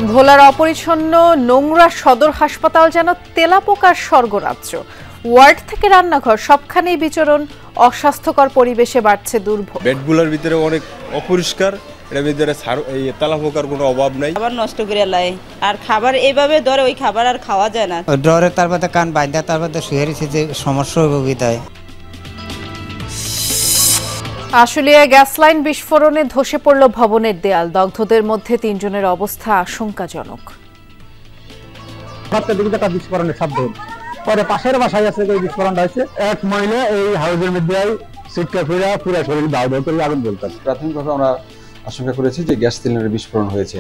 ভোলার অপরিচ্ছন্ন নোংরা সদর হাসপাতাল যেন তেলাপোকার স্বর্গরাজ্য। ওয়ার্ড থেকে রান্নাঘর সবখানেই বিচরণ, অস্বাস্থ্যকর পরিবেশে বাড়ছে দুর্ভোগ। বেডগুলোর ভিতরে অনেক অপরিষ্কার, এর ভিতরে এই তেলাপোকার কোনো অভাব নাই। খাবার নষ্ট করে লাই, আর খাবার এইভাবে ধরে ওই খাবার আর খাওয়া যায় না। ডরে তারপরে কান বাঁধা তারপরে শুয়েছি যে সমস্যা বিদায়। আশুলিয়ায় গ্যাস লাইন বিস্ফোরণে ধসে পড়ল ভবনের দেয়াল, দগ্ধদের মধ্যে 3 জনের অবস্থা আশঙ্কাজনক। বিস্ফোরণের শব্দ পরে পাশের বাসায় আছে বিস্ফোরণটা হয়েছে। এক মহিলা এই হাউসের মধ্যে সিটকা ফিরা পুরো শরীর দাউ দাউ করে আগুন জ্বলতেছে। প্রাথমিকভাবে আমরা আশঙ্কা করেছি যে গ্যাস সিলিন্ডারের বিস্ফোরণ হয়েছে।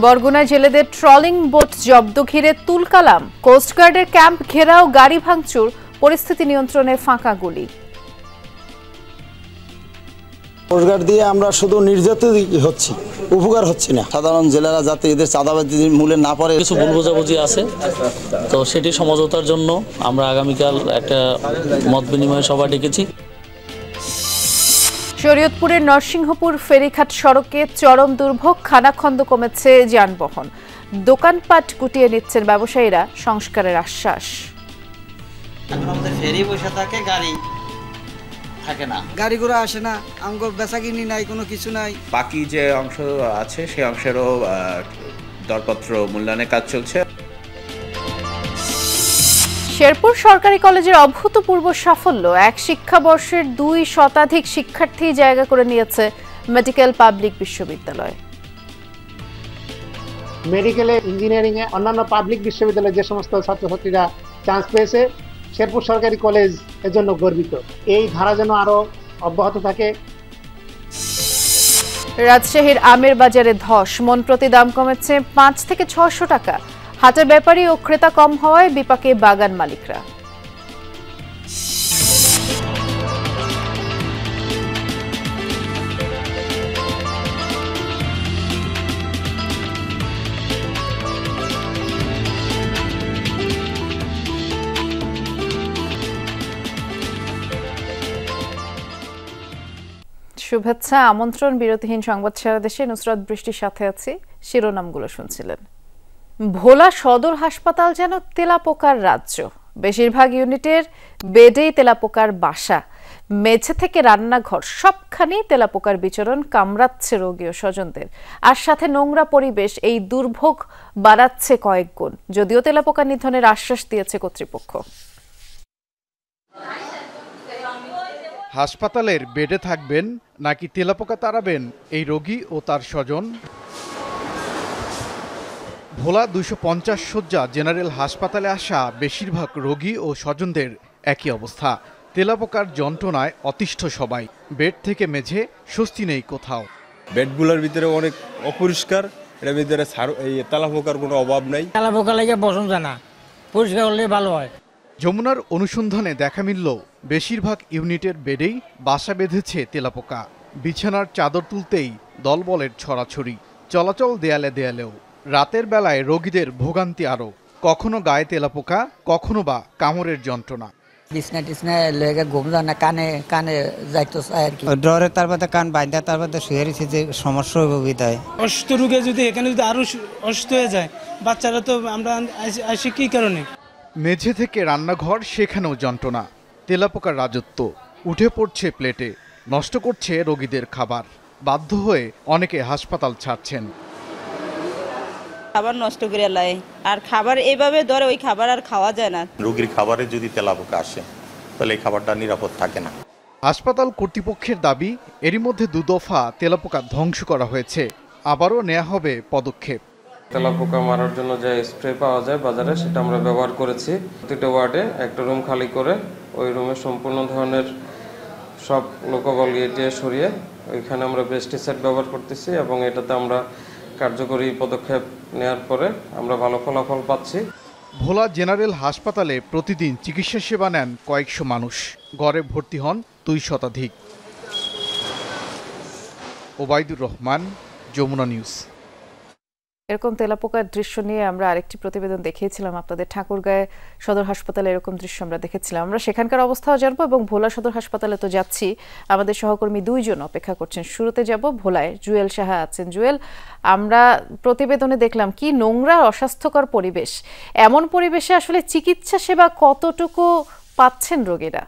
বরগুনায় জেলেদের ট্রলিং বোট জব্দ ঘিরে তুলকালাম, কোস্টগার্ডের ক্যাম্প ঘেরাও, গাড়ি ভাঙচুর, পরিস্থিতি নিয়ন্ত্রণে ফাঁকা গুলি। কোস্টগার্ড দিয়ে আমরা শুধু নির্যাতিত হচ্ছি, উপকার হচ্ছে না। সাধারণ জেলেরা যাতে এদের চাঁদাবাজির মূলে না পড়ে। কিছু ভুল বোঝাবুঝি আছে, তো সেটি সমঝোতার জন্য আমরা আগামীকাল একটা মত বিনিময় সভা ডেকেছি। শরীয়তপুরের নরসিংহপুর ফেরিঘাট সড়কে চরম দুর্ভোগ, খানাখন্দ কমেছে যানবাহন, দোকানপাট গুটিয়ে নিচ্ছেন ব্যবসায়ীরা, সংস্কারের আশ্বাস। আমাদের ফেরি বসে থাকে, গাড়ি থাকে না, গাড়ি ঘোড়া আসে না, আমগো বেচাকিনি নাই, কোনো কিছু নাই। বাকি যে অংশ আছে সেই অংশেরও দরপত্র মূল্যায়নের কাজ চলছে। শেরপুর সরকারি কলেজের অভূতপূর্ব সাফল্য, এক শিক্ষাবর্ষের 2 শতাধিক শিক্ষার্থী জায়গা করে নিয়েছে মেডিকেল পাবলিক বিশ্ববিদ্যালয়। মেডিকেলে, ইঞ্জিনিয়ারিং এ অন্যান্য পাবলিক বিশ্ববিদ্যালয়ে যে সমস্ত ছাত্রছাত্রীরা চান্স পেয়েছে, শেরপুর সরকারি কলেজ এর জন্য গর্বিত। এই ধারা যেন আরো অব্যাহত থাকে। রাজশাহীর আমের বাজারে ধস, মন প্রতি দাম কমেছে 5 থেকে 600 টাকা। হাটের ব্যাপারী ও ক্রেতা কম হওয়ায় বিপাকে বাগান মালিকরা। শুভেচ্ছা, আমন্ত্রণ। বিরতিহীন সংবাদ সারা দেশে, নুসরাত বৃষ্টির সাথে আছি। শিরোনামগুলো শুনছিলেন। ভোলা সদর হাসপাতাল যেন তেলাপোকার রাজ্য, বেশিরভাগ ইউনিটের বেডেই তেলাপোকার বাসা। মেঝে থেকে রান্নাঘর সবখানেই তেলাপোকার বিচরণ, কামড়াচ্ছে রোগী ও স্বজনদের। আর সাথে নোংরা পরিবেশ এই দুর্ভোগ বাড়াচ্ছে কয়েক গুণ, যদিও তেলাপোকা নিধনের আশ্বাস দিয়েছে কর্তৃপক্ষ। হাসপাতালের বেডে থাকবেন নাকি তেলাপোকা তাড়াবেন এই রোগী ও তার স্বজন? ভোলা 250 শয্যা জেনারেল হাসপাতালে আসা বেশিরভাগ রোগী ও স্বজনদের একই অবস্থা, তেলাপোকার যন্ত্রণায় অতিষ্ঠ সবাই। বেড থেকে মেঝে স্বস্তি নেই কোথাও। বেডগুলোর ভিতরে অনেক অপরিষ্কার, এর ভিতরে এই তেলাপোকার কোনো অভাব নাই। তেলাপোকা লাগে বসন যায় না, পরিষ্কার হলে ভালো হয়। যমুনার অনুসন্ধানে দেখা মিলল বেশিরভাগ ইউনিটের বেডেই বাসা বেঁধেছে তেলাপোকা। বিছানার চাদর তুলতেই দলবলের ছড়াছড়ি, চলাচল দেয়ালে দেয়ালেও। রাতের বেলায় রোগীদের ভোগান্তি আরও, কখনো গায়ে তেলাপোকা, কখনো বা কামড়ের যন্ত্রণা। বিছনা টিছনা লেগে ঘুম যায় না, কানে কানে যাইতো আর কি। ডরে তারপরে কান বাঁধা তারপরে শুয়েছি যে সমস্যা বিদায়। অসুস্থ রোগী যদি এখানে যদি আরো অসুস্থ হয়ে যায়, বাচ্চারা তো আমরা আসি কি কারণে? মেঝে থেকে রান্নাঘর, সেখানেও যন্ত্রণা, তেলাপোকার রাজত্ব। উঠে পড়ছে প্লেটে, নষ্ট করছে রোগীদের খাবার। বাধ্য হয়ে অনেকে হাসপাতাল ছাড়ছেন। খাবার নষ্ট করে লাই, আর খাবার এইভাবে ধরে ওই খাবার আর খাওয়া যায় না। রোগীর খাবারে যদি তেলাপোকা আসে তাহলে এই খাবারটা নিরাপদ থাকে না। হাসপাতাল কর্তৃপক্ষের দাবি, এরই মধ্যে 2 দফা তেলাপোকা ধ্বংস করা হয়েছে, আবারও নেওয়া হবে পদক্ষেপ। তেলাপোকা মারার জন্য যে স্প্রে পাওয়া যায় বাজারে, সেটা আমরা ব্যবহার করেছি। প্রতিটা ওয়ার্ডে একটা রুম খালি করে ওই রুমে সম্পূর্ণ ধরনের সব লোকবল দিয়ে সরিয়ে ওইখানে আমরা পেস্টিসাইড ব্যবহার করতেছি, এবং এটাতে আমরা কার্যকরী পদক্ষেপ নেওয়ার পরে আমরা ভালো ফলাফল পাচ্ছি। ভোলা জেনারেল হাসপাতালে প্রতিদিন চিকিৎসা সেবা নেন কয়েকশো মানুষ, গড়ে ভর্তি হন 2 শতাধিক। ওবায়দুর রহমান, যমুনা নিউজ। এরকম তেলাপোকার দৃশ্য নিয়ে আমরা আরেকটি প্রতিবেদন দেখিয়েছিলাম আপনাদের। ঠাকুরগাঁও সদর হাসপাতালে এরকম দৃশ্য আমরা দেখেছিলাম। আমরা সেখানকার অবস্থাও জানবো এবং ভোলা সদর হাসপাতালে তো যাচ্ছি, আমাদের সহকর্মী দুইজন অপেক্ষা করছেন। শুরুতে যাব ভোলায়, জুয়েল সাহা আছেন। জুয়েল, আমরা প্রতিবেদনে দেখলাম কি নোংরা অস্বাস্থ্যকর পরিবেশ। এমন পরিবেশে আসলে চিকিৎসা সেবা কতটুকু পাচ্ছেন রোগীরা?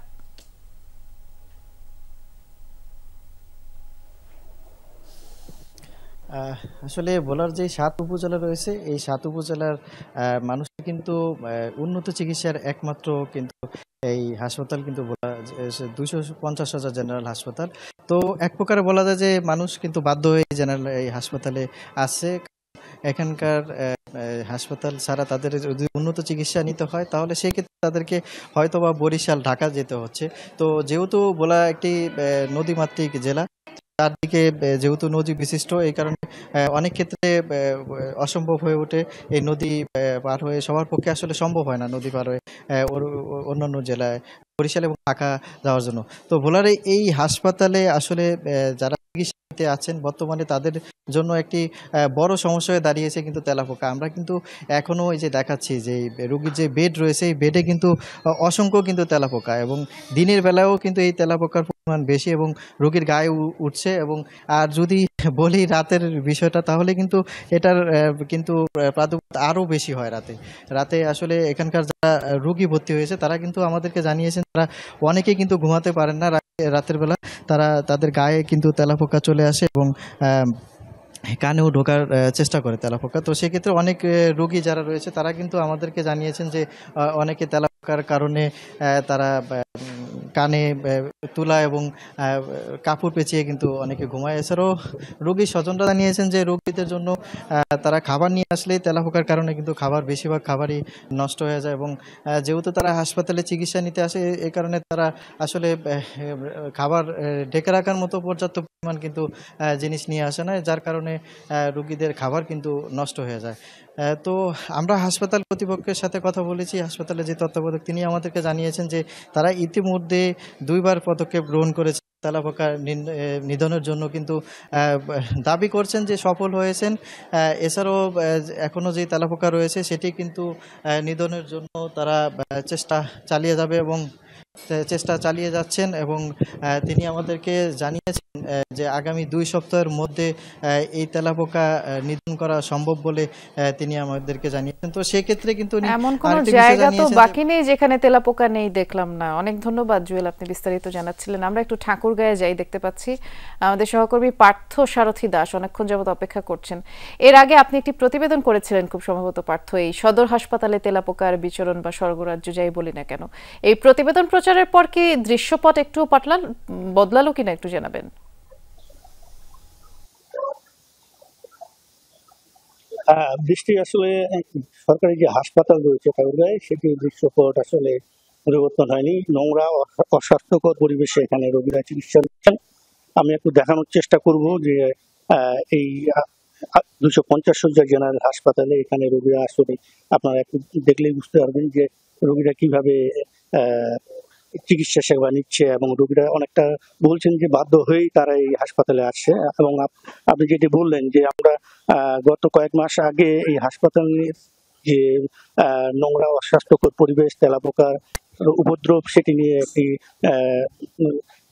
আসলে ভোলার যে ৭ উপজেলা রয়েছে, এই ৭ উপজেলার মানুষ কিন্তু উন্নত চিকিৎসার একমাত্র কিন্তু এই হাসপাতাল কিন্তু ভোলা 250,000 জেনারেল হাসপাতাল। তো এক প্রকারে বলা যায় যে মানুষ কিন্তু বাধ্য হয়ে জেনারেল এই হাসপাতালে আসছে। এখানকার হাসপাতাল ছাড়া তাদের যদি উন্নত চিকিৎসা নিতে হয় তাহলে সেক্ষেত্রে তাদেরকে হয়তো বা বরিশাল, ঢাকা যেতে হচ্ছে। তো যেহেতু ভোলা একটি নদীমাতৃক জেলা, চারদিকে যেহেতু নদী বিশিষ্ট, এই কারণে অনেক ক্ষেত্রে অসম্ভব হয়ে ওঠে এই নদী পার হয়ে। সবার পক্ষে আসলে সম্ভব হয় না নদী পার হয়ে অন্যান্য জেলায়, বরিশাল এবং ঢাকা যাওয়ার জন্য। তো ভোলার এই হাসপাতালে আসলে যারা চিকিৎসাতে আছেন বর্তমানে তাদের জন্য একটি বড় সমস্যা হয়ে দাঁড়িয়েছে কিন্তু তেলাপোকা। আমরা কিন্তু এখনও এই যে দেখাচ্ছি যে রোগীর যে বেড রয়েছে, এই বেডে কিন্তু অসংখ্য কিন্তু তেলাপোকা, এবং দিনের বেলায়ও কিন্তু এই তেলাপোকার পরিমাণ বেশি এবং রোগীর গায়ে উঠছে। এবং আর যদি বলি রাতের বিষয়টা, তাহলে কিন্তু এটার কিন্তু প্রাদুর্ভাব আরও বেশি হয় রাতে। আসলে এখানকার যারা রোগী ভর্তি হয়েছে তারা কিন্তু আমাদেরকে জানিয়েছেন তারা অনেকেই কিন্তু ঘুমাতে পারেন না রাতের বেলা। তাদের গায়ে কিন্তু তেলাপোকা চলে আসে এবং কানেও ঢোকার চেষ্টা করে তেলাপোকা। তো সেক্ষেত্রে অনেক রোগী যারা রয়েছে তারা কিন্তু আমাদেরকে জানিয়েছেন যে অনেকে তেলাপোকার কারণে তারা কানে তুলা এবং কাপড় পেঁচিয়ে কিন্তু অনেকে ঘুমায়। এছাড়াও রোগীর স্বজনরা জানিয়েছেন যে রোগীদের জন্য তারা খাবার নিয়ে আসলেই তেলাপোকার কারণে কিন্তু বেশিরভাগ খাবারই নষ্ট হয়ে যায়। এবং যেহেতু তারা হাসপাতালে চিকিৎসা নিতে আসে, এই কারণে তারা আসলে খাবার ঢেকে রাখার মতো পর্যাপ্ত পরিমাণ কিন্তু জিনিস নিয়ে আসে না, যার কারণে রোগীদের খাবার কিন্তু নষ্ট হয়ে যায়। তো আমরা হাসপাতাল কর্তৃপক্ষের সাথে কথা বলেছি। হাসপাতালে যে তত্ত্বাবধায়ক তিনি আমাদেরকে জানিয়েছেন যে তারা ইতিমধ্যে 2বার পদক্ষেপ গ্রহণ করেছে তেলাপোকা নিধনের জন্য, কিন্তু দাবি করছেন যে সফল হয়েছেন। এছাড়াও এখনও যে তেলাপোকা রয়েছে সেটি কিন্তু নিধনের জন্য তারা চেষ্টা চালিয়ে যাবে এবং চেষ্টা চালিয়ে যাচ্ছেন। এবং তিনি আমাদেরকে জানিয়েছেন যে আগামী 2 সপ্তাহের মধ্যে এই তেলাপোকা নিধন করা সম্ভব বলে তিনি আমাদেরকে জানিয়েছেন। তো সেক্ষেত্রে কিন্তু এমন কোনো জায়গা তো বাকি নেই যেখানে তেলাপোকা নেই, দেখলাম না। অনেক ধন্যবাদ জুয়েল, আপনি বিস্তারিত জানাচ্ছিলেন। আমরা একটু ঠাকুরগাঁয়ে যাই, দেখতে পাচ্ছি আমাদের সহকর্মী পার্থ সারথী দাস অনেকক্ষণ যাবত অপেক্ষা করছেন। এর আগে আপনি একটি প্রতিবেদন করেছিলেন খুব সম্ভবত পার্থ, এই সদর হাসপাতালে তেলাপোকার বিচরণ বা স্বর্গরাজ্য যাই বলি না কেন, এই প্রতিবেদন প্রচারের পর কি দৃশ্যপট একটু বদলালো কিনা একটু জানাবেন। বৃষ্টি আসলে সরকারি যে হাসপাতাল রয়েছে ঠাকুরগাঁয়ে, সেটি দৃশ্যপট আসলে পরিবর্তন হয়নি। নোংরা অস্বাস্থ্যকর পরিবেশে এখানে রোগীরা চিকিৎসা নিচ্ছেন। আমি একটু দেখানোর চেষ্টা করব যে এই 250 শয্যা জেনারেল হাসপাতালে এখানে রোগীরা আসলে আপনারা একটু দেখলেই বুঝতে পারবেন যে রোগীরা কিভাবে চিকিৎসা সেবা নিচ্ছে, এবং রোগীরা অনেকটা বলছেন যে বাধ্য হয়েই তারা এই হাসপাতালে আসছে। এবং আপনি যেটি বললেন যে আমরা গত কয়েক মাস আগে এই হাসপাতালের যে নোংরা অস্বাস্থ্যকর পরিবেশ, তেলাপোকার উপদ্রব, সেটি নিয়ে একটি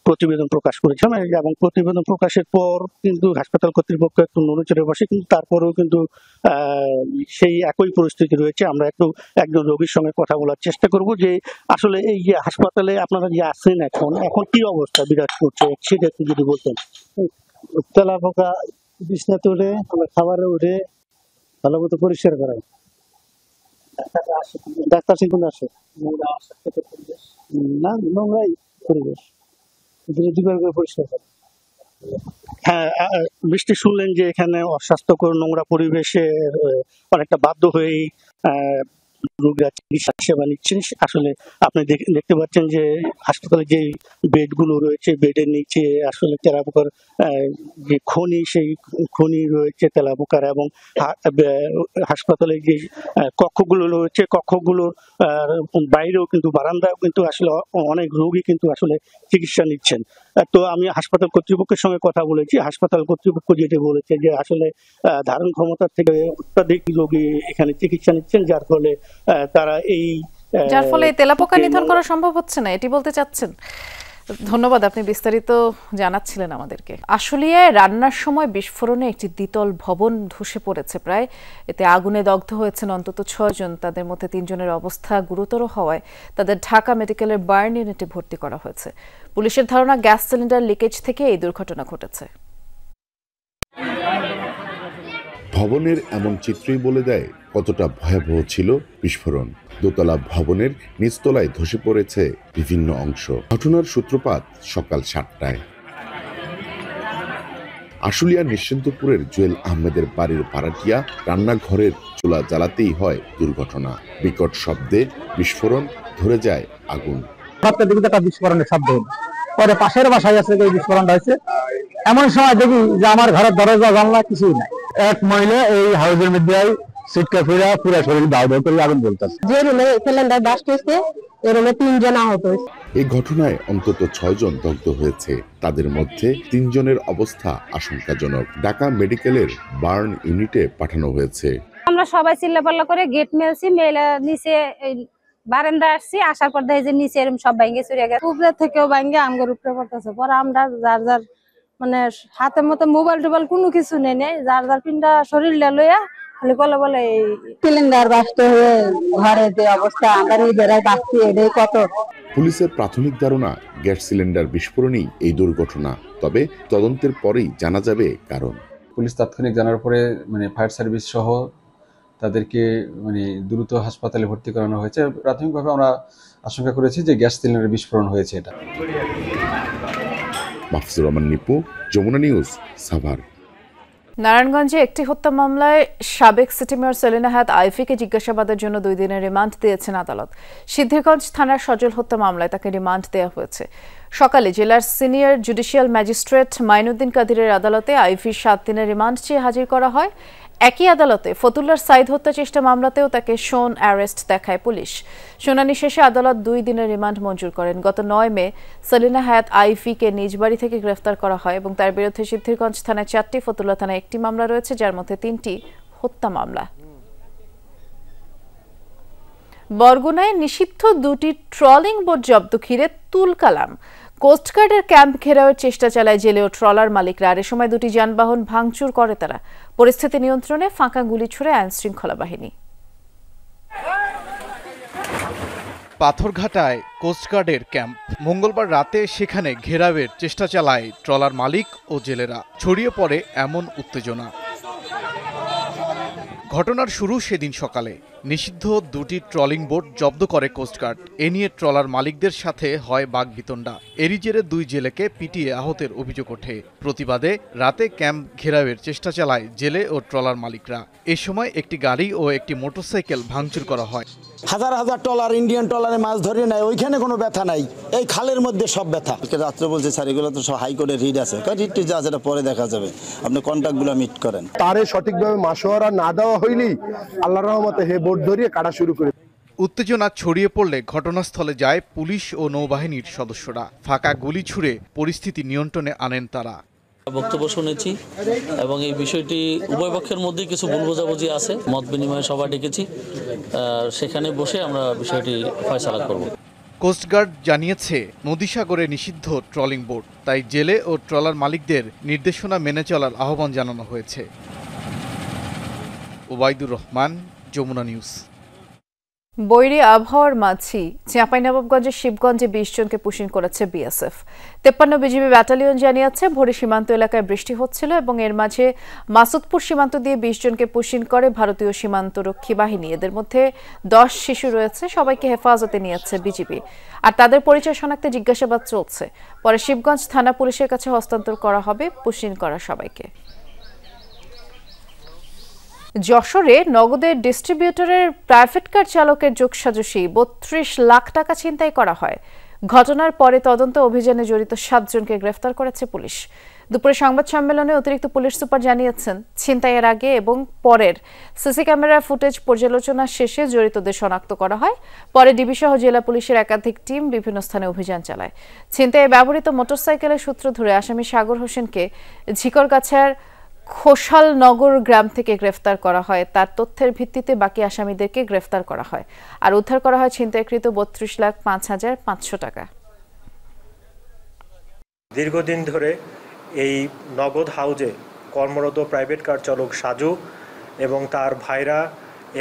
প্রতিবেদন প্রকাশ করেছিলাম। এবং প্রতিবেদন প্রকাশের পর কিন্তু হাসপাতাল কর্তৃপক্ষ একটু নড়েচড়ে বসে, কিন্তু তারপরেও কিন্তু সেই একই পরিস্থিতি রয়েছে। আমরা একজন রোগীর সঙ্গে কথা বলার চেষ্টা করব যে আসলে এই যে হাসপাতালে আপনারা যে আছেন এখন কি অবস্থা বিরাজ করছে সেটা একটু যদি বলতেন। তেলাপোকা বিছনাতে উঠে, খাবারে উঠে ভালো মতো পরিষ্কার করায়, ডাক্তার সেখানে আসে না, নোংরাই পরিবেশ পরিষ্কার করে। হ্যাঁ, বৃষ্টি শুনলেন যে এখানে অস্বাস্থ্যকর নোংরা পরিবেশে অনেকটা বাধ্য হয়েই রোগীরা চিকিৎসা সেবা নিচ্ছেন। আসলে আপনি দেখতে পাচ্ছেন যে হাসপাতালে যে বেডগুলো রয়েছে, বেডের নিচে আসলে তেলাপোকার যে খনি, সেই খনি রয়েছে তেলাপোকার। এবং হাসপাতালে যে কক্ষগুলো রয়েছে, কক্ষগুলোর বাইরেও কিন্তু বারান্দাও কিন্তু আসলে অনেক রোগী কিন্তু আসলে চিকিৎসা নিচ্ছেন। তো আমি হাসপাতাল কর্তৃপক্ষের সঙ্গে কথা বলেছি, হাসপাতাল কর্তৃপক্ষ যেটা বলেছে যে আসলে ধারণ ক্ষমতার থেকে অত্যাধিক রোগী এখানে চিকিৎসা নিচ্ছেন, যার ফলে তারা যার ফলে তেলাপোকা নিধন করা সম্ভব হচ্ছে না, এটি বলতে চাচ্ছেন? ধন্যবাদ, আপনি বিস্তারিত জানাচ্ছিলেন আমাদেরকে। আশুলিয়ায় রান্নার সময় বিস্ফোরণে একটি দ্বিতল ভবন ধসে পড়েছে প্রায়। এতে আগুনে দগ্ধ হয়েছেন অন্তত 6 জন। তাদের মধ্যে 3 জনের অবস্থা গুরুতর হওয়ায় তাদের ঢাকা মেডিকেলের বার্ন ইউনিটে ভর্তি করা হয়েছে। পুলিশের ধারণা গ্যাস সিলিন্ডার লিকেজ থেকে এই দুর্ঘটনা ঘটেছে। ভবনের এমন চিত্রই বলে দেয় কতটা ভয়াবহ ছিল বিস্ফোরণ। দোতলা ভবনের নিচতলায় ধসে পড়েছে বিভিন্ন অংশ। ঘটনার সূত্রপাত সকাল 7টায়। আশুলিয়া নিশ্চিন্তপুরের জুয়েল আহমেদের বাড়ির ভাড়াটিয়া রান্নাঘরের চুলা জ্বালাতেই হয় দুর্ঘটনা। বিকট শব্দে বিস্ফোরণ, ধরে যায় আগুন। একটা বিস্ফোরণের শব্দ হলো, পরে পাশের বাসায় আছে বিস্ফোরণটা হয়েছে। এমন সময় দেখি যে আমার ঘরের দরজা জানলা কিছুই নাই। এক মহিলা এই হাউসের মধ্যে সিটকা ফিরা পুরো শরীর দাউ দাউ করে আগুন জ্বলতেছে। যে রুমে সিলিন্ডার ব্লাস্ট হয়েছে এর রুমে 3 জন আহত হয়েছে। এই ঘটনায় অন্তত 6 জন দগ্ধ হয়েছে। তাদের মধ্যে 3 জনের অবস্থা আশঙ্কাজনক। ঢাকা মেডিকেলের বার্ন ইউনিটে পাঠানো হয়েছে। আমরা সবাই চিল্লাপাল্লা করে গেট মেলছি, মেলে নিচে বারান্দা আসছি, আসার পর দেখি যে নিচে এরকম সব ভাঙ্গে চুরিয়ে গেছে। উপরে থেকেও ভাঙ্গে আমগর উপরে পড়তেছে। পরে আমরা যার যার মানে হাতের মতো মোবাইল টোবাইল কোনো কিছু নেই, যার যার পিন্ডা শরীর লইয়া খালি বলে বলে সিলিন্ডার বাস্ট হয়ে ঘরে যে অবস্থা, আমরা নিজেরাই বাঁচছি, এটাই কত। পুলিশের প্রাথমিক ধারণা গ্যাস সিলিন্ডার বিস্ফোরণেই এই দুর্ঘটনা। তবে তদন্তের পরেই জানা যাবে কারণ। পুলিশ তাৎক্ষণিক জানার পরে ফায়ার সার্ভিস সহ তাদেরকে দ্রুত হাসপাতালে ভর্তি করানো হয়েছে। প্রাথমিকভাবে আমরা আশঙ্কা করেছি যে গ্যাস সিলিন্ডারের বিস্ফোরণ হয়েছে। এটা মাহফুজুর রহমান নিপু, যমুনা নিউজ, সাভার। নারায়ণগঞ্জে একটি হত্যা মামলায় সাবেক সিটি মেয়র সেলিনা হায়াত আইফিকে জিজ্ঞাসাবাদের জন্য 2 দিনের রিমান্ড দিয়েছেন আদালত। সিদ্ধিরগঞ্জ থানার সজল হত্যা মামলায় তাকে রিমান্ড দেওয়া হয়েছে। সকালে জেলার সিনিয়র জুডিশিয়াল ম্যাজিস্ট্রেট মাইনুদ্দিন কাদিরের আদালতে আইফির 7 দিনের রিমান্ড চেয়ে হাজির করা হয়। একই আদালতে ফতুল্লার সাইদ হত্যা চেষ্টা মামলাতেও তাকে শোন অ্যারেস্ট দেখায় পুলিশ। শুনানি শেষে আদালত 2 দিনের রিমান্ড মঞ্জুর করেন। গত 9 মে সেলিনা হায়াত আইফিকে নিজ বাড়ি থেকে গ্রেফতার করা হয় এবং তার বিরুদ্ধে সিদ্ধিরগঞ্জ থানায় 4টি, ফতুল্লা থানায় 1টি মামলা রয়েছে, যার মধ্যে 3টি হত্যা মামলা। বরগুনায় নিষিদ্ধ 2টি ট্রলিং বোট জব্দ ঘিরে তুলকালাম। কোস্টগার্ডের ক্যাম্প ঘেরাওয়ের চেষ্টা চালায় জেলে ও ট্রলার মালিকরা। আর এ সময় 2টি যানবাহন ভাঙচুর করে তারা। পরিস্থিতি নিয়ন্ত্রণে ফাঁকা গুলি ছুড়ে আইন শৃঙ্খলা বাহিনী। পাথরঘাটায় কোস্টগার্ডের ক্যাম্প। মঙ্গলবার রাতে সেখানে ঘেরাওয়ের চেষ্টা চালায় ট্রলার মালিক ও জেলেরা। ছড়িয়ে পড়ে এমন উত্তেজনা। ঘটনার শুরু সেদিন সকালে। নিষিদ্ধ 2টি ট্রলিং বোট জব্দ করে কোস্টগার্ড। এ নিয়ে ট্রলার মালিকদের সাথে হয় বাগবিতণ্ডা। এরই জেরে 2 জেলেকে পিটিয়ে আহতের অভিযোগ ওঠে। প্রতিবাদে রাতে ক্যাম্প ঘেরাওয়ের চেষ্টা চালায় জেলে ও ট্রলার মালিকরা। এ সময় একটি গাড়ি ও একটি মোটরসাইকেল ভাঙচুর করা হয়। হাজার হাজার ট্রলার ইন্ডিয়ান ট্রলারে মাছ ধরে নেয়, ওইখানে কোনো ব্যথা নাই, এই খালের মধ্যে সব ব্যথা। রাত্রে বলছে স্যার এগুলো তো সব হাইকোর্টের রিট আছে। রিটটি যা সেটা পরে দেখা যাবে, আপনি কন্ট্রাক্টগুলো মিট করেন। তারে সঠিকভাবে মাসোয়ারা না দেওয়া হইলেই আল্লাহর রহমতে হে বোট ধরিয়ে কাটা শুরু করে। উত্তেজনা ছড়িয়ে পড়লে ঘটনাস্থলে যায় পুলিশ ও নৌবাহিনীর সদস্যরা। ফাঁকা গুলি ছুড়ে পরিস্থিতি নিয়ন্ত্রণে আনেন তারা। বক্তব্য শুনেছি এবং এই বিষয়টি উভয় পক্ষের মধ্যে কিছু ভুল বোঝাবুঝি আছে। মত বিনিময় সভা ডেকেছি, সেখানে বসে আমরা বিষয়টি ফয়সালা করব। কোস্টগার্ড জানিয়েছে নদীসাগরে নিষিদ্ধ ট্রলিং বোট, তাই জেলে ও ট্রলার মালিকদের নির্দেশনা মেনে চলার আহ্বান জানানো হয়েছে। ওবায়দুর রহমান, যমুনা নিউজ। বৈরী আবহাওয়ার মাঝেই চাঁপাইনবাবগঞ্জের শিবগঞ্জে 20 জনকে পুশিং করেছে বিএসএফ। 53 বিজিবি ব্যাটালিয়ন জানিয়েছে ভোরে সীমান্ত এলাকায় বৃষ্টি হচ্ছিল এবং এর মাঝে মাসুদপুর সীমান্ত দিয়ে 20 জনকে পুশিং করে ভারতীয় সীমান্তরক্ষী বাহিনী। এদের মধ্যে 10 শিশু রয়েছে। সবাইকে হেফাজতে নিয়েছে বিজিবি। আর তাদের পরিচয় শনাক্তে জিজ্ঞাসাবাদ চলছে। পরে শিবগঞ্জ থানা পুলিশের কাছে হস্তান্তর করা হবে পুশিং করা সবাইকে। যশোরে নগদের ডিস্ট্রিবিউটরের প্রাইভেট কার চালকের যোগসাজশে 32 লাখ টাকা ছিনতাই করা হয়। ঘটনার পরে তদন্ত অভিযানে জড়িত 7 জনকে গ্রেফতার করেছে পুলিশ। দুপুরে সংবাদ সম্মেলনে অতিরিক্ত পুলিশ সুপার জানিয়েছেন, ছিনতাইয়ের আগে এবং পরের সিসি ক্যামেরার ফুটেজ পর্যালোচনা শেষে জড়িতদের শনাক্ত করা হয়। পরে ডিবি সহ জেলা পুলিশের একাধিক টিম বিভিন্ন স্থানে অভিযান চালায়। ছিনতাইয়ে ব্যবহৃত মোটরসাইকেলের সূত্র ধরে আসামি সাগর হোসেনকে ঝিকরগাছার খোসালনগর গ্রাম থেকে গ্রেফতার করা হয়। তার তথ্যের ভিত্তিতে বাকি আসামিদেরকে গ্রেফতার করা হয় আর উদ্ধার করা হয় ছিনতাইকৃত 32,05,500 টাকা। দীর্ঘদিন ধরে এই নগদ হাউজে কর্মরত প্রাইভেট কার চালক সাজু এবং তার ভাইরা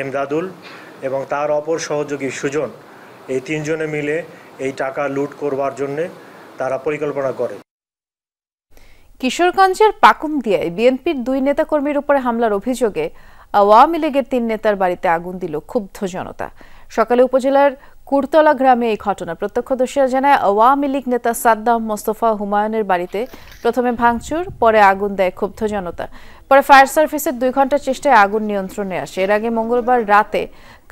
এমদাদুল এবং তার অপর সহযোগী সুজন, এই তিনজনে মিলে এই টাকা লুট করবার জন্য তারা পরিকল্পনা করে। কিশোরগঞ্জের পাকুমদিয়ায় বিএনপির 2 নেতাকর্মীর উপরে হামলার অভিযোগে আওয়ামী লীগের 3 নেতার বাড়িতে আগুন দিল ক্ষুব্ধ জনতা। সকালে উপজেলার কুরতলা গ্রামে এই ঘটনা। প্রত্যক্ষদর্শীরা জানায়, আওয়ামী লীগ নেতা সাদ্দাম মোস্তফা হুমায়ুনের বাড়িতে প্রথমে ভাঙচুর, পরে আগুন দেয় ক্ষুব্ধ জনতা। পরে ফায়ার সার্ভিসের 2 ঘন্টার চেষ্টায় আগুন নিয়ন্ত্রণে আসে। এর আগে মঙ্গলবার রাতে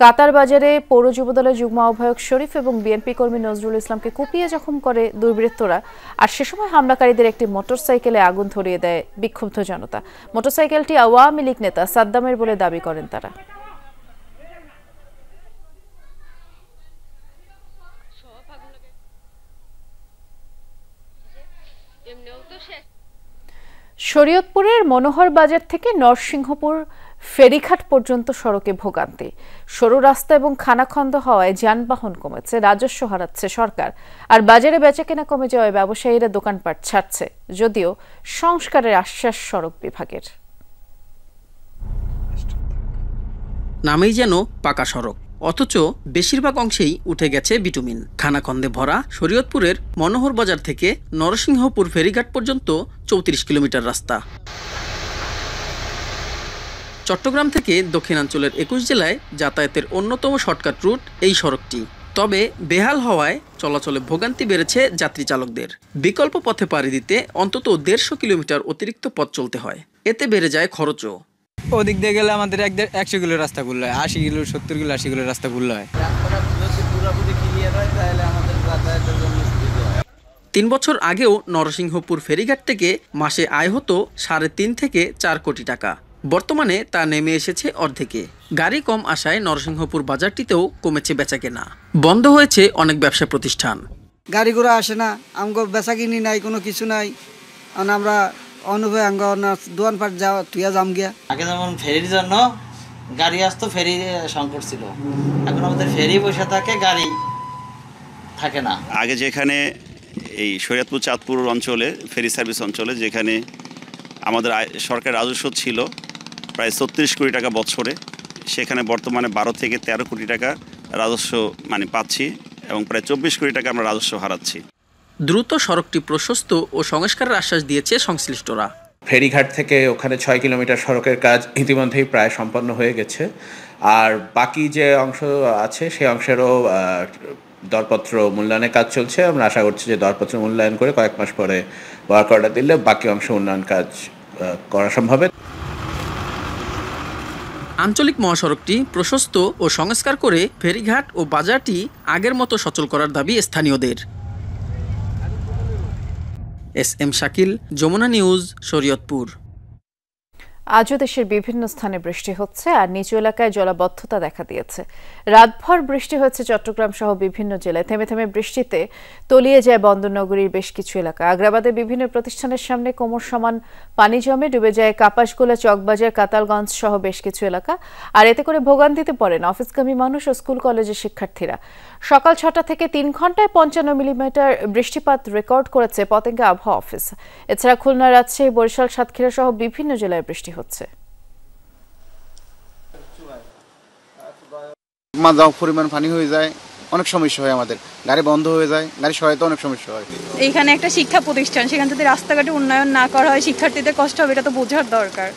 কাতার বাজারে পৌর যুবদলের যুগ্ম আহ্বায়ক শরীফ এবং বিএনপি কর্মী নজরুল ইসলামকে কুপিয়ে জখম করে দুর্বৃত্তরা। আর সে সময় হামলাকারীদের একটি মোটরসাইকেলে আগুন ধরিয়ে দেয় বিক্ষুব্ধ জনতা। মোটরসাইকেলটি আওয়ামী লীগ নেতা সাদ্দামের বলে দাবি করেন তারা। শরীয়তপুরের মনোহর বাজার থেকে নরসিংহপুর ফেরিঘাট পর্যন্ত সড়কে ভোগান্তি। সরু রাস্তা এবং খানাখন্দ হওয়ায় যানবাহন কমেছে, রাজস্ব হারাচ্ছে সরকার। আর বাজারে বেচাকেনা কমে যাওয়ায় ব্যবসায়ীরা দোকানপাট ছাড়ছে, যদিও সংস্কারের আশ্বাস সড়ক বিভাগের। নামেই যেন পাকা সড়ক, অথচ বেশিরভাগ অংশেই উঠে গেছে বিটুমিন। খানাখন্দে ভরা শরীয়তপুরের মনোহর বাজার থেকে নরসিংহপুর ফেরিঘাট পর্যন্ত 34 কিলোমিটার রাস্তা। চট্টগ্রাম থেকে দক্ষিণাঞ্চলের 21 জেলায় যাতায়াতের অন্যতম শর্টকাট রুট এই সড়কটি। তবে বেহাল হওয়ায় চলাচলে ভোগান্তি বেড়েছে যাত্রী চালকদের। বিকল্প পথে পাড়ি দিতে অন্তত 150 কিলোমিটার অতিরিক্ত পথ চলতে হয়। এতে বেড়ে যায় খরচও। ওদিক দিয়ে গেলে আমাদের 100 কিলো রাস্তা ঘুরলে হয়, 80 কিলো 70 কিলো 80 কিলো রাস্তা ঘুরলে হয়। 3 বছর আগেও নরসিংহপুর ফেরিঘাট থেকে মাসে আয় হতো 3.5 থেকে 4 কোটি টাকা। বর্তমানে তা নেমে এসেছে অর্ধেকে। গাড়ি কম আসায় নরসিংহপুর বাজারটিতেও কমেছে বেচাকেনা। বন্ধ হয়েছে অনেক ব্যবসা প্রতিষ্ঠান। গাড়ি ঘোড়া আসে না, আমগো বেচা কিনি নাই, কোনো কিছু নাই। আমরা অনুভব দোকানপাট যাওয়া তুইয়া যাম গিয়া। আগে যেমন ফেরির জন্য গাড়ি আসতো, ফেরি সংকট ছিল। এখন আমাদের ফেরি বসে থাকে, গাড়ি থাকে না। আগে যেখানে এই শরীয়তপুর চাঁদপুর অঞ্চলে ফেরি সার্ভিস অঞ্চলে যেখানে আমাদের সরকার রাজস্ব ছিল প্রায় 36 কোটি টাকা বছরে, সেখানে বর্তমানে 12 থেকে 13 কোটি টাকা রাজস্ব পাচ্ছি এবং প্রায় 24 কোটি টাকা আমরা রাজস্ব হারাচ্ছি। দ্রুত সড়কটি প্রশস্ত ও সংস্কারের আশ্বাস দিয়েছে সংশ্লিষ্টরা। ফেরিঘাট থেকে ওখানে 6 কিলোমিটার সড়কের কাজ ইতিমধ্যেই প্রায় সম্পন্ন হয়ে গেছে। আর বাকি যে অংশ আছে সেই অংশেরও দরপত্র মূল্যায়নের কাজ চলছে। আমরা আশা করছি যে দরপত্র মূল্যায়ন করে কয়েক মাস পরে ওয়ার্ক অর্ডার দিলে বাকি অংশ উন্নয়ন কাজ করা সম্ভব। আঞ্চলিক মহাসড়কটি প্রশস্ত ও সংস্কার করে ফেরিঘাট ও বাজারটি আগের মতো সচল করার দাবি স্থানীয়দের। SM Shakil, Jamuna news, Shariatpur. আজও দেশের বিভিন্ন স্থানে বৃষ্টি হচ্ছে আর নিচু এলাকায় জলাবদ্ধতা দেখা দিয়েছে। রাতভর বৃষ্টি হয়েছে চট্টগ্রাম সহ বিভিন্ন জেলায়। থেমে থেমে বৃষ্টিতে তলিয়ে যায় বন্দরনগরীর বেশ কিছু এলাকা। আগ্রাবাদে বিভিন্ন প্রতিষ্ঠানের সামনে কোমর সমান পানি জমে ডুবে যায় কাপাসগোলা, চকবাজার, কাতালগঞ্জ সহ বেশ কিছু এলাকা। আর এতে করে ভোগান্তিতে পড়েন অফিসগামী মানুষ ও স্কুল কলেজের শিক্ষার্থীরা। সকাল 6টা থেকে 3 ঘন্টায় 55 মিলিমিটার বৃষ্টিপাত রেকর্ড করেছে পতেঙ্গা আবহাওয়া অফিস। এছাড়া খুলনা, রাজশাহী, বরিশাল, সাতক্ষীরা সহ বিভিন্ন জেলায় বৃষ্টি হচ্ছে। পরিমাণ পানি হয়ে যায়, অনেক সমস্যা হয়, আমাদের গাড়ি বন্ধ হয়ে যায়, গাড়ি সহায়তা অনেক সমস্যা হয়। এইখানে একটা শিক্ষা প্রতিষ্ঠান, সেখান যদি রাস্তাঘাটে উন্নয়ন না করা হয় শিক্ষার্থীদের কষ্ট হবে, এটা তো বোঝার দরকার।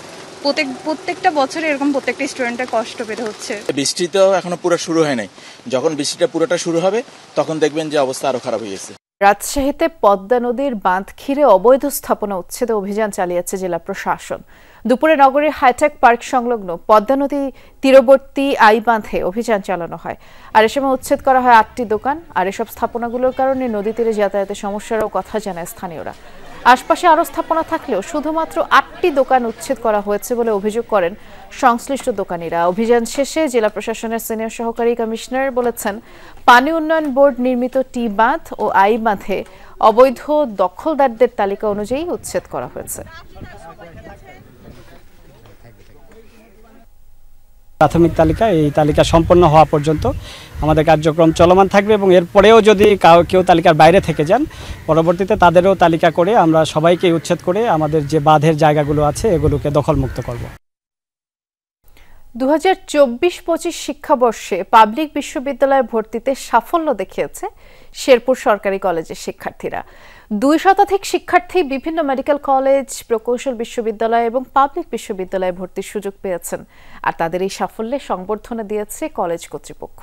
প্রত্যেকটা বছরে এরকম প্রত্যেকটা স্টুডেন্টের কষ্ট পেতে হচ্ছে। বৃষ্টি তো এখনো পুরো শুরু হয় নাই, যখন বৃষ্টিটা পুরোটা শুরু হবে তখন দেখবেন যে অবস্থা আরো খারাপ হয়ে গেছে। রাজশাহীতে পদ্মা নদীর বাঁধ ঘিরে অবৈধ স্থাপনা উচ্ছেদে অভিযান চালিয়েছে জেলা প্রশাসন। দুপুরে নগরীর হাইটেক পার্ক সংলগ্ন পদ্মা নদী তীরবর্তী আই বাঁধে অভিযান চালানো হয়। আর এ সময় উচ্ছেদ করা হয় 8টি দোকান। আর এসব স্থাপনাগুলোর কারণে নদী তীরে যাতায়াতের সমস্যারও কথা জানায় স্থানীয়রা। আশপাশে আরও স্থাপনা থাকলেও শুধুমাত্র 8টি দোকান উচ্ছেদ করা হয়েছে বলে অভিযোগ করেন সংশ্লিষ্ট দোকানিরা। অভিযান শেষে জেলা প্রশাসনের সিনিয়র সহকারী কমিশনার বলেছেন, পানি উন্নয়ন বোর্ড নির্মিত টি বাঁধ ও আই বাঁধে অবৈধ দখলদারদের তালিকা অনুযায়ী উচ্ছেদ করা হয়েছে। প্রাথমিক তালিকা, এই তালিকা সম্পন্ন হওয়া পর্যন্ত আমাদের কার্যক্রম চলমান থাকবে এবং এরপরেও যদি কেউ তালিকার বাইরে থেকে যান, পরবর্তীতে তাদেরও তালিকা করে আমরা সবাইকে উচ্ছেদ করে আমাদের যে বাঁধের জায়গাগুলো আছে এগুলোকে দখলমুক্ত করব। 2024-25 শিক্ষাবর্ষে পাবলিক বিশ্ববিদ্যালয়ে ভর্তিতে সাফল্য দেখিয়েছে শেরপুর সরকারি কলেজের শিক্ষার্থীরা। 200 শিক্ষার্থী বিভিন্ন মেডিকেল কলেজ, প্রকৌশল বিশ্ববিদ্যালয় এবং পাবলিক বিশ্ববিদ্যালয়ে ভর্তির সুযোগ পেয়েছেন, আর তাদের এই সাফল্যে সংবর্ধনা দিয়েছে কলেজ কর্তৃপক্ষ।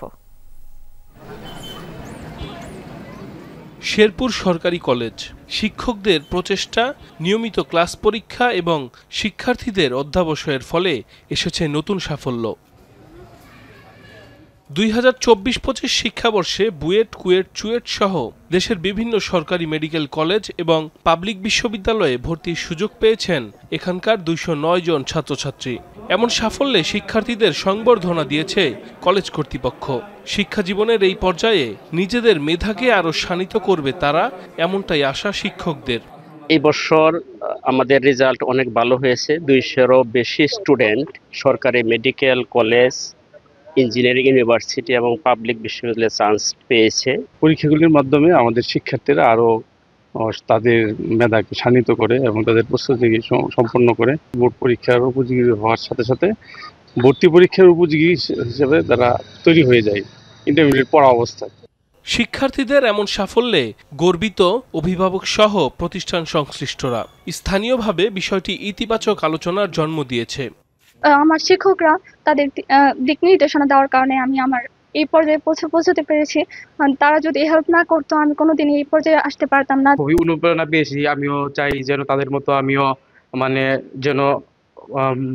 শেরপুর সরকারি কলেজ শিক্ষকদের প্রচেষ্টা, নিয়মিত ক্লাস পরীক্ষা এবং শিক্ষার্থীদের অধ্যবসায়ের ফলে এসেছে নতুন সাফল্য। 2024-25 শিক্ষাবর্ষে বুয়েট, কুয়েট, চুয়েট সহ দেশের বিভিন্ন সরকারি মেডিকেল কলেজ এবং পাবলিক বিশ্ববিদ্যালয়ে ভর্তির সুযোগ পেয়েছেন এখানকার 209 জন ছাত্রছাত্রী। এমন সাফল্যে শিক্ষার্থীদের সংবর্ধনা দিয়েছে কলেজ কর্তৃপক্ষ। শিক্ষা জীবনের এই পর্যায়ে নিজেদের মেধাকে আরও শানিত করবে তারা, এমনটাই আশা শিক্ষকদের। এই বছর আমাদের রেজাল্ট অনেক ভালো হয়েছে। 200-এরও বেশি স্টুডেন্ট সরকারি মেডিকেল কলেজ, ইঞ্জিনিয়ারিং ইউনিভার্সিটি এবং পাবলিক বিশ্ববিদ্যালয়ে চান্স পেয়েছে। পরীক্ষাগুলির মাধ্যমে আমাদের শিক্ষার্থীরা আরও তাদের মেধাকে শানিত করে এবং তাদের প্রস্তুতি সম্পন্ন করে বোর্ড পরীক্ষার উপযোগী হওয়ার সাথে সাথে ভর্তি পরীক্ষার উপযোগী হিসেবে তারা তৈরি হয়ে যায় ইন্টারমিডিয়েট পড়া অবস্থায়। শিক্ষার্থীদের এমন সাফল্যে গর্বিত অভিভাবক সহ প্রতিষ্ঠান সংশ্লিষ্টরা। স্থানীয়ভাবে বিষয়টি ইতিবাচক আলোচনার জন্ম দিয়েছে। আমার শিক্ষকরা তাদের দিক নির্দেশনা দেওয়ার কারণে আমি আমার এই পর্যায়ে পৌঁছতে পেরেছি। তারা যদি হেল্প না করতো আমি কোনোদিন এই পর্যায়ে আসতে পারতাম না। খুবই অনুপ্রেরণা পেয়েছি। আমিও চাই যেন তাদের মতো আমিও যেন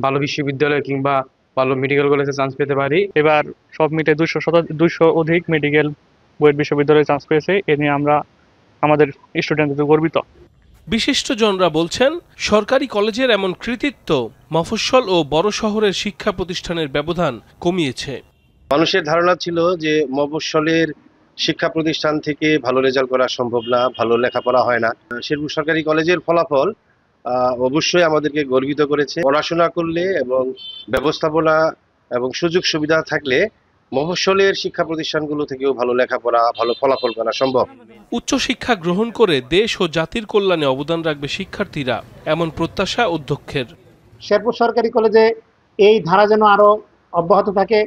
ভালো বিশ্ববিদ্যালয় কিংবা ভালো মেডিকেল কলেজে চান্স পেতে পারি। এবার সব মিটে 200 অধিক মেডিকেল বুয়েট বিশ্ববিদ্যালয়ে চান্স পেয়েছে। এ নিয়ে আমরা আমাদের স্টুডেন্টদের গর্বিত। বিশিষ্টজনরা বলছেন, সরকারি কলেজের এমন কৃতিত্ব মফস্বল ও বড় শহরের শিক্ষা প্রতিষ্ঠানের ব্যবধান কমিয়েছে। মানুষের ধারণা ছিল যে মফস্বলের শিক্ষা প্রতিষ্ঠান থেকে ভালো রেজাল্ট করা সম্ভব না, ভালো লেখাপড়া হয় না। শেরপুর সরকারি কলেজের ফলাফল অবশ্যই আমাদেরকে গর্বিত করেছে। পড়াশোনা করলে এবং ব্যবস্থাপনা এবং সুযোগ সুবিধা থাকলে মফস্বলের শিক্ষা প্রতিষ্ঠানগুলো থেকেও ভালো লেখাপড়া, ভালো ফলাফল করা সম্ভব। উচ্চশিক্ষা গ্রহণ করে দেশ ও জাতির কল্যাণে অবদান রাখবে শিক্ষার্থীরা, এমন প্রত্যাশা অধ্যক্ষের। শেরপুর সরকারি কলেজে এই ধারা যেন আরো অব্যাহত থাকে।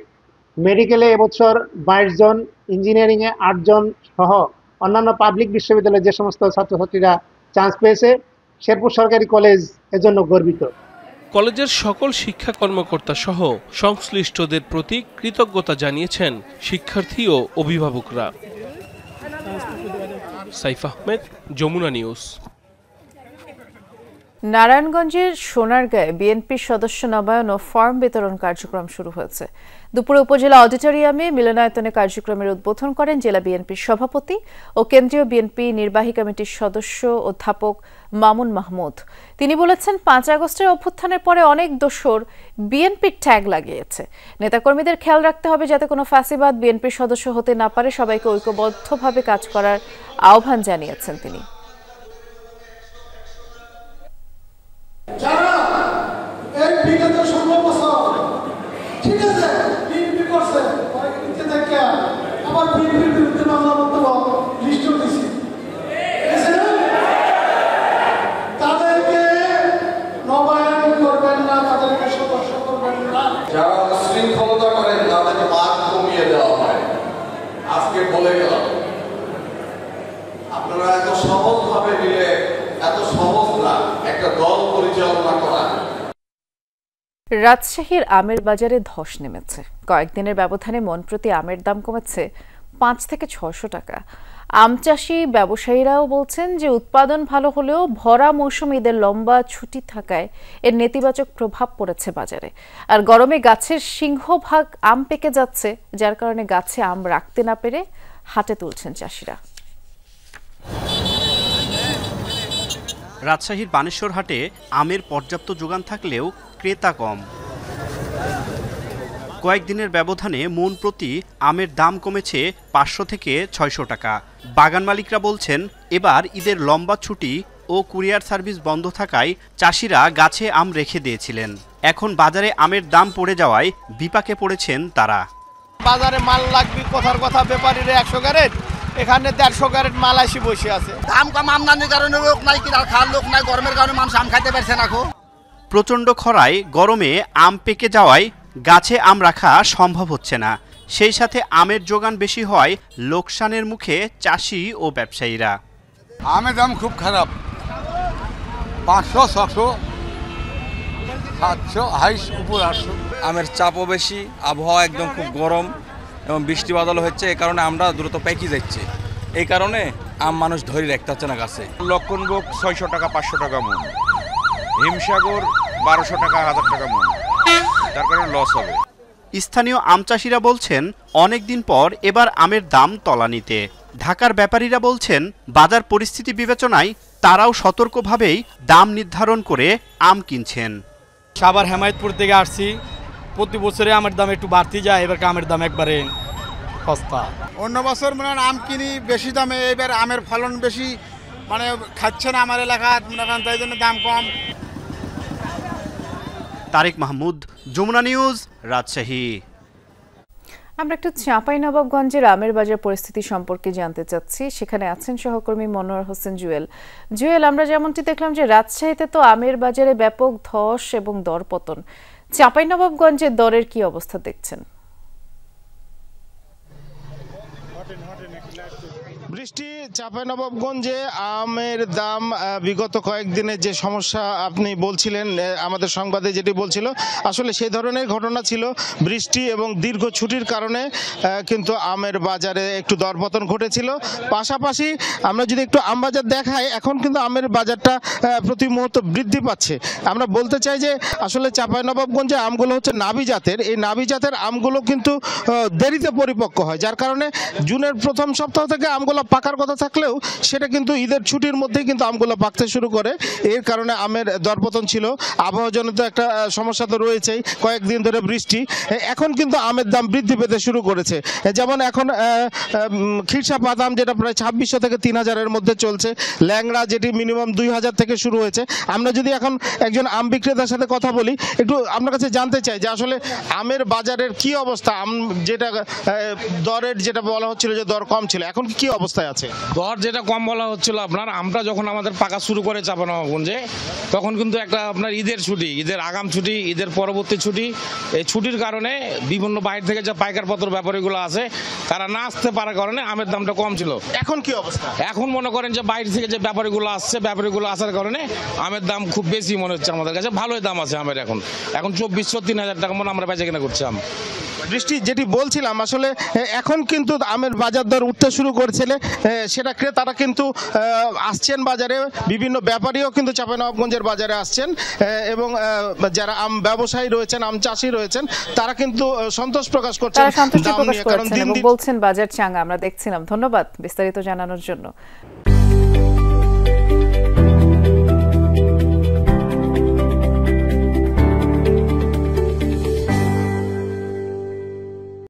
মেডিকেলে এবছর 22 জন, ইঞ্জিনিয়ারিংয়ে 8 জন সহ অন্যান্য পাবলিক বিশ্ববিদ্যালয়ে যে সমস্ত ছাত্রছাত্রীরা চান্স পেয়েছে, শেরপুর সরকারি কলেজ এজন্য গর্বিত। কলেজের সকল শিক্ষা কর্মকর্তা সহ সংশ্লিষ্টদের প্রতি কৃতজ্ঞতা জানিয়েছেন শিক্ষার্থী ও অভিভাবকরা। সাইফ আহমেদ, যমুনা নিউজ। নারায়ণগঞ্জের সোনারগাঁয়ে বিএনপির সদস্য নবায়ন ও ফর্ম বিতরণ কার্যক্রম শুরু হয়েছে। দুপুরে উপজেলা অডিটোরিয়ামে মিলনায়তনে কার্যক্রমের উদ্বোধন করেন জেলা বিএনপির সভাপতি ও কেন্দ্রীয় বিএনপি নির্বাহী কমিটির সদস্য অধ্যাপক মামুন মাহমুদ। তিনি বলেছেন, 5 আগস্টের অভ্যুত্থানের পরে অনেক দোসর বিএনপির ট্যাগ লাগিয়েছে। নেতাকর্মীদের খেয়াল রাখতে হবে যাতে কোনো ফ্যাসিবাদ বিএনপির সদস্য হতে না পারে। সবাইকে ঐক্যবদ্ধভাবে কাজ করার আহ্বান জানিয়েছেন তিনি। আপনারা এত সহজ ভাবে নিলে এত সহজ না একটা দল পরিচালনা করা। রাজশাহীর আমের বাজারে ধস নেমেছে। কয়েকদিনের ব্যবধানে মন প্রতি আমের দাম কমেছে 5 থেকে 600 টাকা। আম চাষী ব্যবসায়ীরাও বলছেন যে উৎপাদন ভালো হলেও ভরা মৌসুম ঈদের লম্বা ছুটি থাকায় এর নেতিবাচক প্রভাব পড়েছে বাজারে। আর গরমে গাছের সিংহভাগ আম পেকে যাচ্ছে, যার কারণে গাছে আম রাখতে না পেরে হাটে তুলছেন চাষিরা। রাজশাহীর বানেশ্বর হাটে আমের পর্যাপ্ত যোগান থাকলেও ক্রেতা কম। কয়েকদিনের ব্যবধানে মন প্রতি আমের দাম কমেছে 500 থেকে 600 টাকা। বাগান মালিকরা বলছেন, এবার ঈদের লম্বা ছুটি ও কুরিয়ার সার্ভিস বন্ধ থাকায় চাষিরা গাছে আম রেখে দিয়েছিলেন। এখন বাজারে আমের দাম পড়ে যাওয়ায় বিপাকে পড়েছেন তারা। বাজারে মাল লাগবে কথার কথা, ব্যাপারীরা 100 ক্যারেট, এখানে 150 ক্যারেট মাল এসে বসে আছে। দাম কম, আমদানির কারণে লোক নাই, কিনা খাওয়ার লোক নাই, গরমের কারণে মানুষ আম খাইতে পারছে না। প্রচণ্ড খরায় গরমে আম পেকে যাওয়ায় গাছে আম রাখা সম্ভব হচ্ছে না। সেই সাথে আমের যোগান বেশি হওয়ায় লোকসানের মুখে চাষি ও ব্যবসায়ীরা। আমের দাম খুব খারাপ, 500, 600, 700, 800, উপর 800। আমের চাপও বেশি, আবহাওয়া একদম খুব গরম এবং বৃষ্টি বাদল হচ্ছে, এই কারণে আমরা দ্রুত পেকে যাচ্ছে। এই কারণে আম মানুষ ধরে রাখতে হচ্ছে না গাছে। লক্ষণভোগ 600 টাকা 500 টাকা মন, হিমসাগর 1200 টাকা 1000 টাকা মন, যার কারণে লস হবে। স্থানীয় আম চাষিরা বলছেন, অনেকদিন পর এবার আমের দাম তলানিতে। ঢাকার ব্যাপারীরা বলছেন, বাজার পরিস্থিতি বিবেচনায় তারাও সতর্কভাবেই দাম নির্ধারণ করে আম কিনছেন। সাভার হেমায়তপুর থেকে আসছি, প্রতি বছরে আমের দাম একটু বাড়তি যায়, এবার আমের দাম একবারে সস্তা। অন্য বছর মনে হয় আম কিনি বেশি দামে, এবার আমের ফলন বেশি, মানে খাচ্ছে না আমার এলাকা, তাই জন্য দাম কম। তারেক মাহমুদ, যমুনা নিউজ, রাজশাহী। আমরা একটু চাঁপাইনবাবগঞ্জের আমের বাজার পরিস্থিতি সম্পর্কে জানতে চাচ্ছি। সেখানে আছেন সহকর্মী মনোয়ার হোসেন জুয়েল। জুয়েল, আমরা যেমনটি দেখলাম যে রাজশাহীতে তো আমের বাজারে ব্যাপক ধস এবং দরপতন, চাঁপাইনবাবগঞ্জের দরের কি অবস্থা দেখছেন? বৃষ্টি, চাঁপাইনবাবগঞ্জে আমের দাম বিগত কয়েকদিনের যে সমস্যা আপনি বলছিলেন, আমাদের সংবাদে যেটি বলছিল, আসলে সেই ধরনের ঘটনা ছিল। বৃষ্টি এবং দীর্ঘ ছুটির কারণে কিন্তু আমের বাজারে একটু দরপতন ঘটেছিল। পাশাপাশি আমরা যদি একটু আম বাজার দেখাই, এখন কিন্তু আমের বাজারটা প্রতি মুহূর্ত বৃদ্ধি পাচ্ছে। আমরা বলতে চাই যে আসলে চাঁপাইনবাবগঞ্জে আমগুলো হচ্ছে নাভি জাতের, এই নাভি জাতের আমগুলো কিন্তু দেরিতে পরিপক্ক হয়, যার কারণে জুনের প্রথম সপ্তাহ থেকে আমগুলো পাকার কথা থাকলেও সেটা কিন্তু ঈদের ছুটির মধ্যেই কিন্তু আমগুলো পাকতে শুরু করে। এর কারণে আমের দরপতন ছিল। আবহাওয়াজনিত একটা সমস্যা তো রয়েছেই, কয়েকদিন ধরে বৃষ্টি, এখন কিন্তু আমের দাম বৃদ্ধি পেতে শুরু করেছে। যেমন এখন খিরসাপাত আম যেটা প্রায় 2600 থেকে 3000-এর মধ্যে চলছে, ল্যাংড়া যেটি মিনিমাম 2000 থেকে শুরু হয়েছে। আমরা যদি এখন একজন আম বিক্রেতার সাথে কথা বলি, একটু আপনার কাছে জানতে চাই যে আসলে আমের বাজারের কি অবস্থা। আম যেটা দরের যেটা বলা হচ্ছিল যে দর কম ছিল, এখন কি অবস্থায় আছে? দর যেটা কম বলা হচ্ছিল, আপনার আমরা যখন আমাদের পাকা শুরু করে চাঁপাইনবাবগঞ্জে, তখন কিন্তু একটা আপনার ঈদের ছুটি, ঈদের আগাম ছুটি, ঈদের পরবর্তী ছুটি, এই ছুটির কারণে বিভিন্ন বাইরে থেকে যে পাইকার পত্র ব্যাপারীগুলো আছে, তারা না আসতে পারার কারণে আমের দামটা কম ছিল। এখন কি অবস্থা? এখন মনে করেন যে বাইরে থেকে যে ব্যাপারীগুলো আসছে, ব্যাপারীগুলো আসার কারণে আমের দাম খুব বেশি মনে হচ্ছে আমাদের কাছে। ভালোই দাম আছে আমের, এখন 2400-3000 টাকা মনে আমরা বেচা কেনা করছি আম। বৃষ্টি, যেটি বলছিলাম, আসলে এখন কিন্তু আমের বাজার দর উঠতে শুরু করছিল, সেটা ক্রেতারা কিন্তু আসছেন বাজারে, বিভিন্ন ব্যাপারীও কিন্তু চাঁপাইনবাবগঞ্জের বাজারে আসছেন, এবং যারা আম ব্যবসায়ী রয়েছেন, আম চাষি রয়েছেন, তারা কিন্তু সন্তোষ প্রকাশ করছেন, কারণ বলছেন বাজার চাঙ্গা। আমরা দেখছিলাম। ধন্যবাদ বিস্তারিত জানানোর জন্য।